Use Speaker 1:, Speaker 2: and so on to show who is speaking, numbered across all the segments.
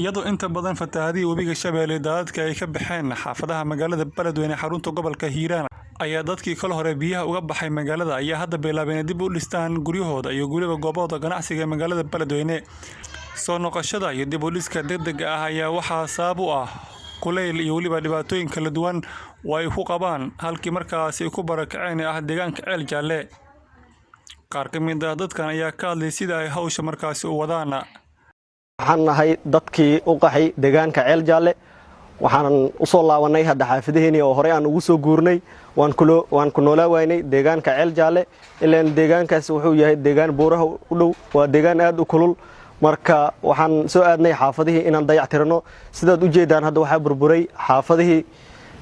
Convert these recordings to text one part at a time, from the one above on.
Speaker 1: iyadoo inta badan fatahaadii webiga Shabeelle daadadka ay ka baxeen xaafadaha magaalada Beledweyne xarunta gobolka Hiiraan ayaa dadkii kala hore biyaha uga baxay magaalada ayaa hadda bilaabeen dib u dhistaan guryahooda iyo guriga goobahooda ganacsiga ee magaalada Beledweyne soo noqoshada iyo dib u dhiska degdega ah ayaa waxaa sabab u ah kuleyl iyo waliba dhibaatooyin kala duwan oo ay ku qabaan halkii markaas ay ku barakaceen ah deegaanka Ceel Jaalle qaar ka mid ah dadkan ayaa ka hadlay sida ay hawsha markaas u wadaan
Speaker 2: waxaan nahay dadkii u qaxay deegaanka Ceel Jaalle waxaan u soo laabanay hadda xaafidaheeni oo hore aan ugu soo guurnay waan ku noolaawaynay deegaanka Ceel Jaalle ilaan deegaankaas wuxuu yahay deegaan buuraha u dhow waa deegaan aad u kulul marka waxaan soo aadnay xaafadihii inaan dayactirno sidaad u jeedaan hadda waxa burburay xaafadihii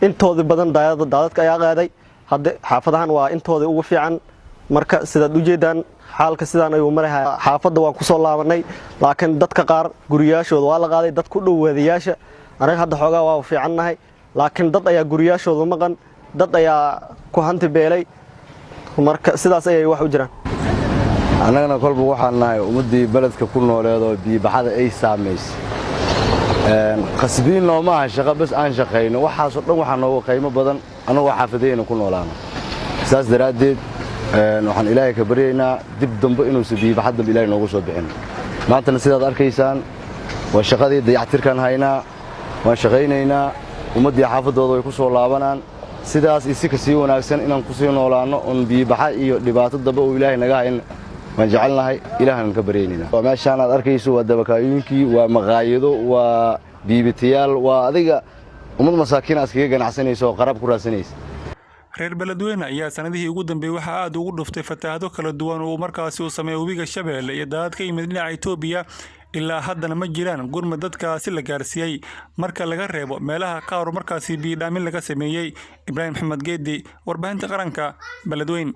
Speaker 2: intooda badan daadadka ayaa qaaday hadda xaafadahan waa intooda ugu fiican marka sidaad u jeedaan xaalka sidaan ayuu marahay xaafadda waan ku soo laabanay laakiin dadka qaar guriyaashooda waa la qaaday dad ku dhow wadayaasha anaga hadda xoogaa waa fiicannahay laakiin dad ayaa guriyaashooda maqan dad ayaa ku hanti beelay marka sidaas ayay wax u jiraan
Speaker 3: annagana kolba waxaan nahay ummadii beledka ku nooleedo biyo baxada ay saameysay qasbiin nooma aha shaqo bas aan shaqeyno waxaas oo dhan waxa nooga qiimo badan anagoo xaafadeena ku noolaano sidaas daraadeed waxaan ilaahay ka baryaynaa dib dambe inuu biyo baxada ilaahay noogu soo bixin maantana sidaad arkaysaan waa shaqadii dayactirkan haynaa waan shaqaynaynaa ummadii xaafadooda way ku soo laabanaan sidaas isi ka sii wanaagsan inaan ku sii noolaano on biyo baxa iyo dhibaato dambe oo ilaahay naga hayn waan jecelnahay ilaahana ka baryaynaa waa meeshaan aad arkayso waa dabakaayinkii waa maqaayado waa biibitayaal waa adiga ummad masaakiin iskaga ganacsanayso oo qarab ku raadsanaysa
Speaker 1: reer Beledweyne ayaa sanadihii ugu dambeeyay waxa aad ugu dhuftay fatahaado kala duwan oo markaas uu sameeyay webiga Shabeelle iyo daadad ka yimid dhinaca Itoobiya ilaa haddana ma jiraan gurmad dadkaasi la gaarsiiyay marka laga reebo meelaha qaar markaas biyo dhaamin laga sameeyay Ibraahim Maxamed Geedi warbaahinta qaranka Beledweyne.